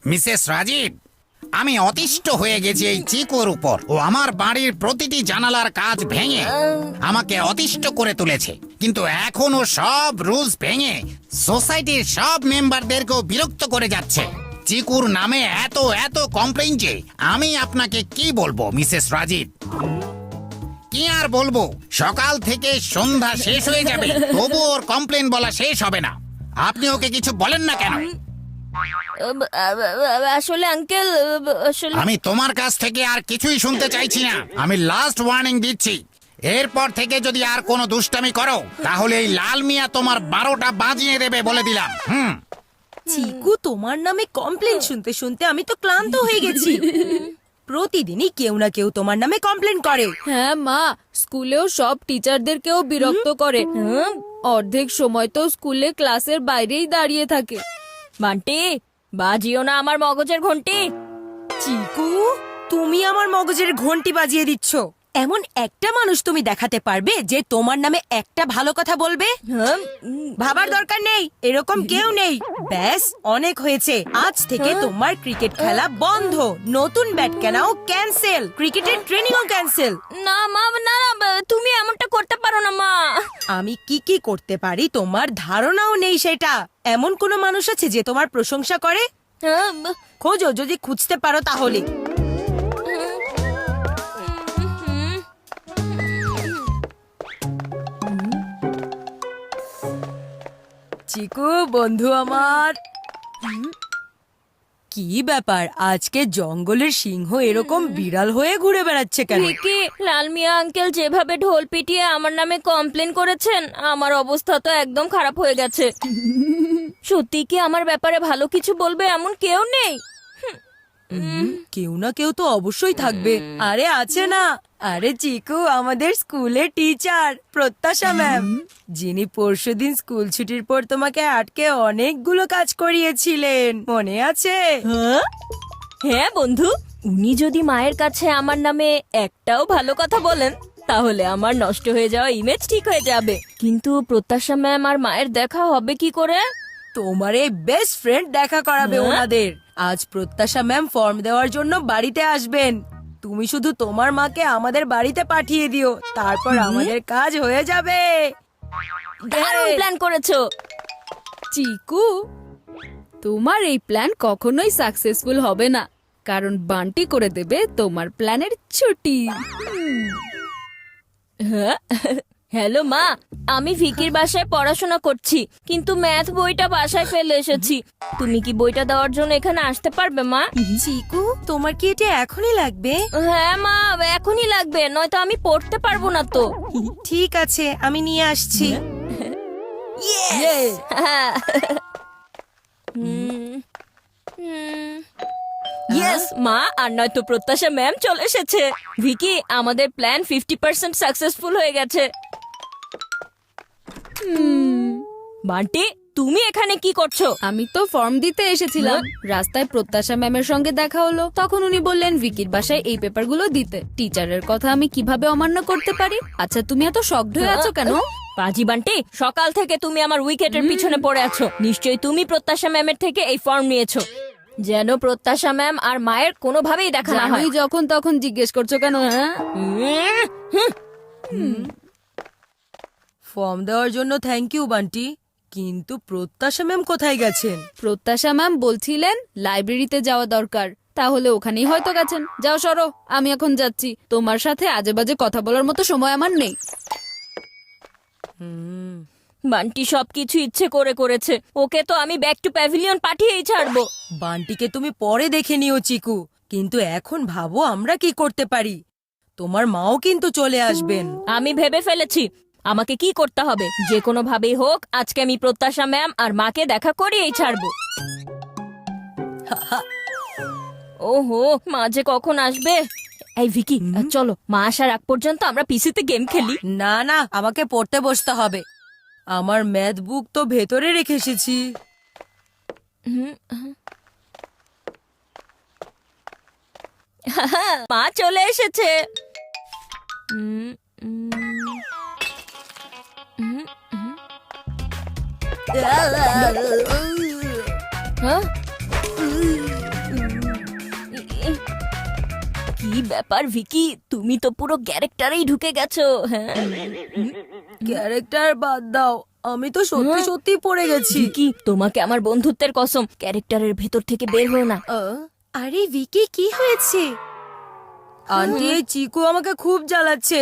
Mrs Rajib, আমি অতিষ্ঠ হয়ে গেছি এই চিকুর উপর। ও আমার বাড়ির প্রতিটি জানালার কাজ ভেঙে আমাকে অতিষ্ঠ করে তুলেছে, কিন্তু এখনো সব রুলস ভেঙে সোসাইটির সব মেম্বারদেরকেও বিরক্ত করে যাচ্ছে। চিকুর নামে এত এত কমপ্লেইন যে আমি আপনাকে কি বলবো মিসেস রাজীব, কি আর বলবো। সকাল থেকে সন্ধ্যা শেষ হয়ে যাবে, তবু ওর কমপ্লেন বলা শেষ হবে না। আপনি ওকে কিছু বলেন না কেন? আসলে আঙ্কেল, আসলে আমি তোমার কাছ থেকে আর কিছুই শুনতে চাইছি না। আমি লাস্ট ওয়ার্নিং দিচ্ছি, এরপর থেকে যদি আর কোনো দুষ্টামি করো তাহলে এই লাল মিয়া তোমার 12টা বাজিয়ে দেবে বলে দিলাম। চিকু, তোমার নামে কমপ্লেন শুনতে শুনতে আমি তো ক্লান্ত হয়ে গেছি। প্রতিদিনই কেউ না কেউ তোমার নামে কমপ্লেন করে। হ্যাঁ মা, স্কুলেও সব টিচারদেরকেও বিরক্ত করে। অর্ধেক সময় তো স্কুলে ক্লাসের বাইরেই দাঁড়িয়ে থাকে। বান্টি, বাজিও না আমার মগজের ঘন্টি। চিকু, তুমি আমার মগজের ঘন্টি বাজিয়ে দিচ্ছ। এমন একটা মানুষ তুমি দেখাতে পারবে যে তোমার নামে একটা ভালো কথা বলবে? ভাবার দরকার নেই, এরকম কেউ নেই। ব্যাস, অনেক হয়েছে। আজ থেকে তোমার ক্রিকেট খেলা বন্ধ, নতুন ব্যাট কেনাও ক্যান্সেল, ক্রিকেটের ট্রেনিংও ক্যান্সেল। না মা, না, তুমি এমনটা করতে পারো না মা। আমি কি কি করতে পারি তোমার ধারণাও নেই সেটা। এমন কোনো মানুষ আছে যে তোমার প্রশংসা করে? খোঁজো, যদি খুঁজতে পারো তাহলে। চিকু বন্ধু আমার, কি ব্যাপার আজকে জঙ্গলের সিংহ এরকম বিড়াল হয়ে ঘুরে বেড়াচ্ছে কেন? ভিকি, লাল মিয়া আঙ্কেল যেভাবে ঢোল পিটিয়ে আমার নামে কমপ্লেন করেছেন, আমার অবস্থা তো একদম খারাপ হয়ে গেছে। সত্যি কি আমার ব্যাপারে ভালো কিছু বলবে এমন কেউ নেই? কেউ না কেউ তো অবশ্যই থাকবে। আরে আছে না, আরে চিকু আমাদের স্কুলের টিচার প্রত্যাশা ম্যাম, যিনি পরশুদিন স্কুল ছুটির পর তোমাকে আটকে অনেকগুলো কাজ করিয়েছিলেন, মনে আছে? হ্যাঁ বন্ধু, উনি যদি মায়ের কাছে আমার নামে একটাও ভালো কথা বলেন তাহলে আমার নষ্ট হয়ে যাওয়া ইমেজ ঠিক হয়ে যাবে। কিন্তু প্রত্যাশা ম্যাম আর মায়ের দেখা হবে কি করে? তোমার এই বেস্ট ফ্রেন্ড দেখা করাবে ওনাদের। আজ প্রত্যাশা ম্যাম ফর্ম দেওয়ার জন্য বাড়িতে আসবেন। তুমি শুধু তোমার মাকে আমাদের বাড়িতে পাঠিয়ে দিও, তারপর আমাদের কাজ হয়ে যাবে। দারুণ প্ল্যান করেছো। চিকু, তোমার এই প্ল্যান কখনোই সাকসেসফুল হবে না, কারণ বান্টি করে দেবে তোমার প্ল্যানের ছুটি। হ্যালো মা, আমি ভিকির বাসায় পড়াশোনা করছি, কিন্তু ম্যাথ বইটা বাসায় ফেলে এসেছি। তুমি কি বইটা দেওয়ার জন্য এখানে আসতে পারবে মা? চিকু, তোমার কি এটা এখনই লাগবে? হ্যাঁ মা, এখনই লাগবে, নয়তো আমি পড়তে পারবো না তো। ঠিক আছে, আমি নিয়ে আসছি। ইয়েস মা, আর নয়তো প্রত্যাশা ম্যাম চলে এসেছে। ভিকি, আমাদের প্ল্যান 50% সাকসেসফুল হয়ে গেছে। বান্টি, তুমি এখানে কি করছো? আমি তো ফর্ম দিতে এসেছিলাম। রাস্তায় প্রত্যাশা ম্যামের সঙ্গে দেখা হলো, তখন উনি বললেন ভিকির বাসায় এই পেপারগুলো দিতে। টিচারের কথা আমি কিভাবে অমান্য করতে পারি? আচ্ছা, তুমি এত শকড হয়ে আছো কেন? পাজি বান্টি, সকাল থেকে তুমি আমার উইকেটের পিছনে পড়ে আছো। নিশ্চয়ই তুমি প্রত্যাশা ম্যামের থেকে এই ফর্ম নিয়েছো, যেন প্রত্যাশা ম্যাম আর মায়ের কোনোভাবেই দেখা না হয়। জানোই যখন তখন জিজ্ঞেস করছো কেন? হ্যাঁ, ফর্ম দেওয়ার জন্য থ্যাংক ইউ বান্টি, কিন্তু প্রত্যাশা ম্যাম কোথায় গেছেন? প্রত্যাশা ম্যাম বলছিলেন লাইব্রেরিতে যাওয়া দরকার, তাহলে ওখানেই হয়তো গেছেন। যাও সরো, আমি এখন যাচ্ছি। তোমার সাথে আজে বাজে কথা বলার মতো সময় আমার নেই। বান্টি সবকিছু ইচ্ছে করে করেছে। ওকে তো আমি ব্যাক টু প্যাভিলিয়ন পাঠিয়েই ছাড়বো। বান্টিকে তুমি পরে দেখে নিও চিকু, কিন্তু এখন ভাবো আমরা কি করতে পারি। তোমার মাও কিন্তু চলে আসবেন। আমি ভেবে ফেলেছি আমাকে কি করতে হবে। যে কোনো ভাবেই হোক আজকে আমি প্রত্যাশা ম্যাম আর মাকে দেখা করিয়েই ছাড়বো। ওহো, মা যে কখন আসবে। এই ভিকি, চলো মা আসার আগ পর্যন্ত আমরা পিসিতে গেম খেলি। না না, আমাকে পড়তে বসতে হবে। আমার ম্যাথ বুক তো ভেতরে রেখে এসেছি। মা চলে এসেছে। হ্যাঁ কি ব্যাপার ভিকি, তুমি তো পুরো ক্যারেক্টারেই ঢুকে গেছো। হ্যাঁ ক্যারেক্টার বাদ দাও, আমি তো সত্যি সত্যি পড়ে গেছি। ভিকি, তোমাকে আমার বন্ধুত্বের কসম, ক্যারেক্টারের ভেতর থেকে বের হও না। আরে ভিকি, কি হয়েছে? আন্টি, এই চিকু আমাকে খুব জ্বালাচ্ছে।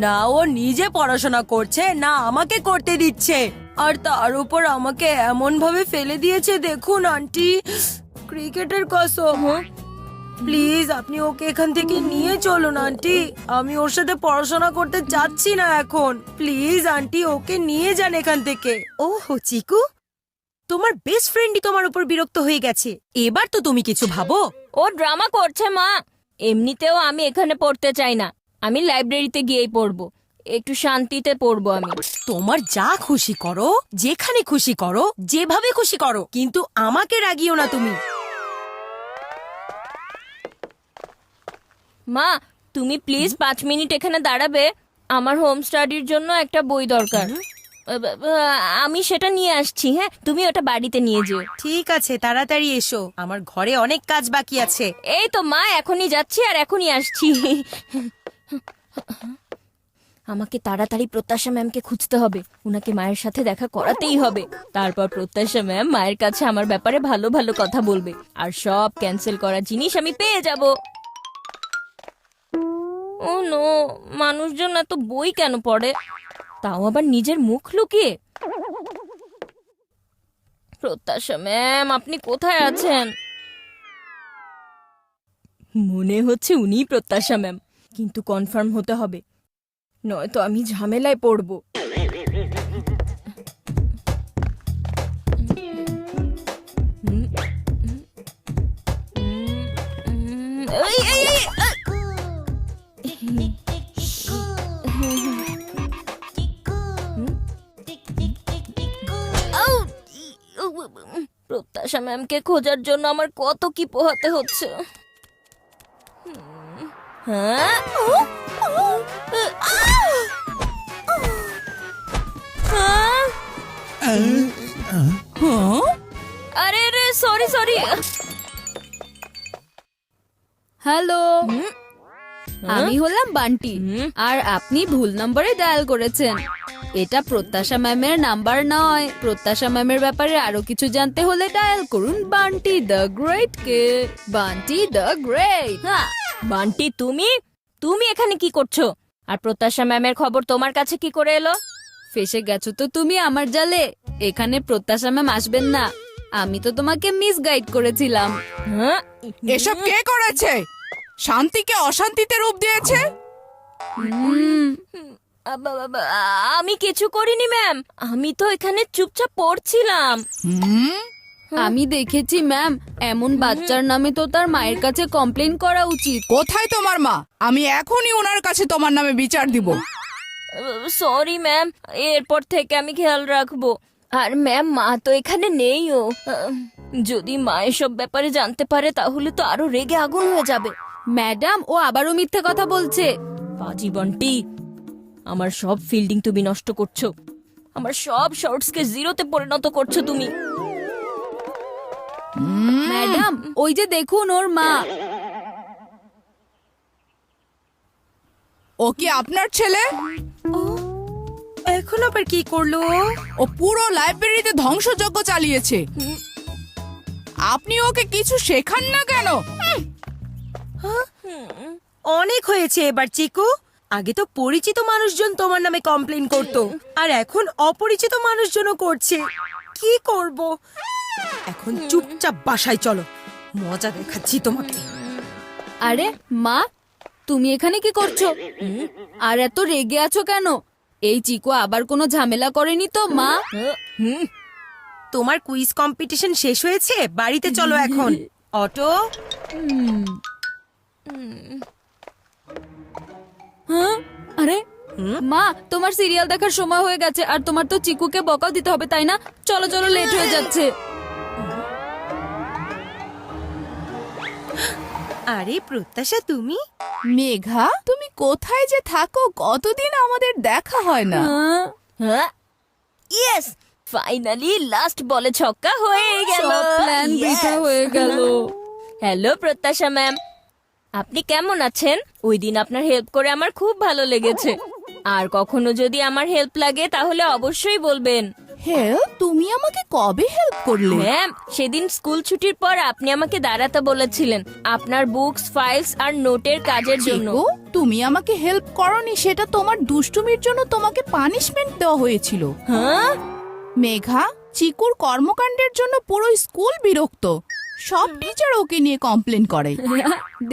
না ও নিজে পড়াশোনা করছে, না আমাকে করতে দিচ্ছে, আর তার উপর আমাকে এমন ভাবে ফেলে দিয়েছে। দেখুন আন্টি, ক্রিকেটের কসম, প্লিজ আপনি ওকে এখান থেকে নিয়ে চলুন আন্টি। আমি ওর সাথে পড়াশোনা করতে চাচ্ছি না এখন। প্লিজ আন্টি, ওকে নিয়ে যান এখান থেকে। ওহো চিকু, তোমার বেস্ট ফ্রেন্ডই তোমার উপর বিরক্ত হয়ে গেছে, এবার তো তুমি কিছু ভাবো। ও ড্রামা করছে মা। এমনিতেও আমি এখানে পড়তে চাই না, আমি লাইব্রেরিতে গিয়েই পড়বো, একটু শান্তিতে পড়বো আমি। তোমার যা খুশি করো, যেখানে খুশি করো, যেভাবে খুশি করো, কিন্তু আমাকে রাগিও না তুমি। মা, তুমি প্লিজ 5 মিনিট এখানে দাঁড়াবে, আমার হোম স্টাডির জন্য একটা বই দরকার। আমি সেটা নিয়ে আসছি। হ্যাঁ, তুমি ওটা বাড়িতে নিয়ে যেও। ঠিক আছে, তাড়াতাড়ি এসো, আমার ঘরে অনেক কাজ বাকি আছে। এই তো মা, এখনই যাচ্ছি আর এখনই আসছি। আমাকে তাড়াতাড়ি প্রত্যাশা ম্যামকে খুঁজতে হবে, উনাকে মায়ের সাথে দেখা করাতেই হবে। তারপর প্রত্যাশা ম্যাম মায়ের কাছে আমার ব্যাপারে ভালো ভালো কথা বলবে, আর সব ক্যান্সেল করা জিনিস আমি পেয়ে যাব। ও নো, মানুষজন এত বই কেন পড়ে, তাও আবার নিজের মুখ লুকিয়ে। প্রত্যাশা ম্যাম, আপনি কোথায় আছেন? মনে হচ্ছে উনিই প্রত্যাশা ম্যাম, কিন্তু কনফার্ম হতে হবে, নয়তো আমি ঝামেলায় পড়ব। এই, এই, এই, আউ! প্রত্যাশা ম্যামকে খোঁজার জন্য আমার কত কি পোহাতে হচ্ছে। হ্যাঁ, আরে রে, সরি সরি। হ্যালো, আমি হলাম বান্টি, আর আপনি ভুল নম্বরে ডায়াল করেছেন। এটা প্রত্যাশা ম্যামের নাম্বার নয়। প্রত্যাশা ম্যামের ব্যাপারে আরো কিছু জানতে হলে ডায়াল করুন Bunty the great K. Bunty the great. হ্যাঁ, বান্টি, তুমি তুমি এখানে কি করছো? আর প্রত্যাশা ম্যামের খবর তোমার কাছে কি করে এলো? ফেসে গেছো তো তুমি আমার জালে। এখানে প্রত্যাশা ম্যাম আসবেন না, আমি তো তোমাকে মিসগাইড করেছিলাম। হ্যাঁ, এসব কে করেছে? শান্তিকে অশান্তিতে রূপ দিয়েছে। আমি কিছু করিনি ম্যাম, আমি তো এখানে চুপচাপ পড়ছিলাম। আমি দেখেছি ম্যাম, এমন বাচ্চার নামে তো তার মায়ের কাছে কমপ্লেন করা উচিত। কোথায় তোমার মা? আমি এখনই ওনার কাছে তোমার নামে বিচার দিব। সরি ম্যাম, এরপর থেকে আমি খেয়াল রাখবো। আর ম্যাম, মা তো এখানে নেইও। যদি মা এসব ব্যাপারে জানতে পারে তাহলে তো আরো রেগে আগুন হয়ে যাবে। ম্যাডাম, ও আবারও মিথ্যে কথা বলছে। পাজি বন্টি, আমার সব ফিল্ডিং তুমি নষ্ট করছো, আমার সব শর্টসকে জিরোতে পরিণত করছো তুমি। ম্যাডাম, ওই যে দেখুন ওর মা। ও কি আপনার ছেলে? এখন আবার কি করলো? ও পুরো লাইব্রেরিতে ধ্বংসযজ্ঞ চালিয়েছে। আপনি ওকে কিছু শেখান না কেন? অনেক হয়েছে এবার চিকু। আগে তো পরিচিত মানুষজন তোমার নামে কমপ্লেন করতো, আর এখন অপরিচিত মানুষজনও করছে। কি করব এখন? চুপচাপ বাসায় চলো, মজা দেখাচ্ছি তোমাকে। আরে মা, তুমি এখানে কি করছো? আর এত রেগে আছো কেন? এই চিকু আবার কোনো ঝামেলা করেনি তো মা? তোমার কুইজ কম্পিটিশন শেষ হয়েছে, বাড়িতে চলো এখন। অটো, হ্যাঁ? আরে মা, তোমার সিরিয়াল দেখার সময় হয়ে গেছে, আর তোমার তো চিকুকে বকাও দিতে হবে, তাই না? চলো চলো, লেট হয়ে যাচ্ছে। আরে প্রত্যাশা, তুমি? মেঘা, তুমি কোথায় যে থাকো? কতদিন আমাদের দেখা হয় না। হ্যাঁ, ইয়েস, ফাইনালি লাস্ট বলে ছক্কা হয়ে গেল। সব প্ল্যান বৃথা হয়ে গেল। হ্যালো প্রত্যাশা ম্যাম, আপনি কেমন আছেন? ওই দিন আপনার হেল্প করে আমার খুব ভালো লেগেছে। আর কখনো যদি আমার হেল্প লাগে তাহলে অবশ্যই বলবেন। হেল্প? তুমি আমাকে কবে হেল্প করলে? ম্যাম, সেদিন স্কুল ছুটির পর আপনি আমাকে দাঁড়াতে বলেছিলেন আপনার বুকস, ফাইলস আর নোটের কাজের জন্য। চিকু, তুমি আমাকে হেল্প করনি, সেটা তোমার দুষ্টুমির জন্য তোমাকে পানিশমেন্ট দেওয়া হয়েছিল। হ্যাঁ? মেঘা, চিকুর কর্মকাণ্ডের জন্য পুরো স্কুল বিরক্ত। সব টিচার ওকে নিয়ে কমপ্লেন করে।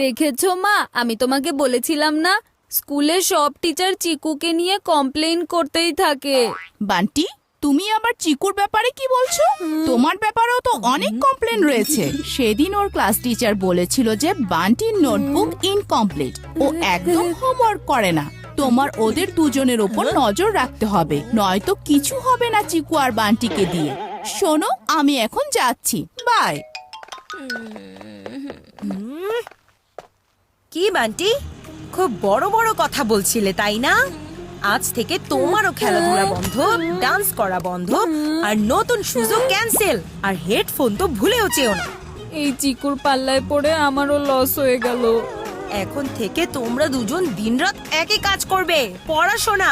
দেখেছো মা, আমি তোমাকে বলেছিলাম না, স্কুলে সব টিচার চিকুকে নিয়ে কমপ্লেইন করতেই থাকে। বান্টি, তুমি আবার চিকুর ব্যাপারে কি বলছো? তোমার ব্যাপারেও তো অনেক কমপ্লেন রয়েছে। সেদিন ওর ক্লাস টিচার বলেছিল যে বান্টির নোটবুক ইনকমপ্লিট, ও একদম হোমওয়ার্ক করে না। তোমার ওদের দুজনের ওপর নজর রাখতে হবে, নয়তো কিছু হবে না চিকু আর বান্টিকে দিয়ে। শোনো, আমি এখন যাচ্ছি, বাই। কি বান্টি, খুব বড় বড় কথা বলছিলে তাই না? আজ থেকে তোমারও খেলাধুলা বন্ধ, ডান্স করা বন্ধ, আর নতুন সুযোগ ক্যান্সেল, আর হেডফোন তো ভুলেও চেও না। এই চিকুর পাল্লায় পড়ে আমারও লস হয়ে গেল। এখন থেকে তোমরা দুজন দিনরাত একই কাজ করবে, পড়াশোনা।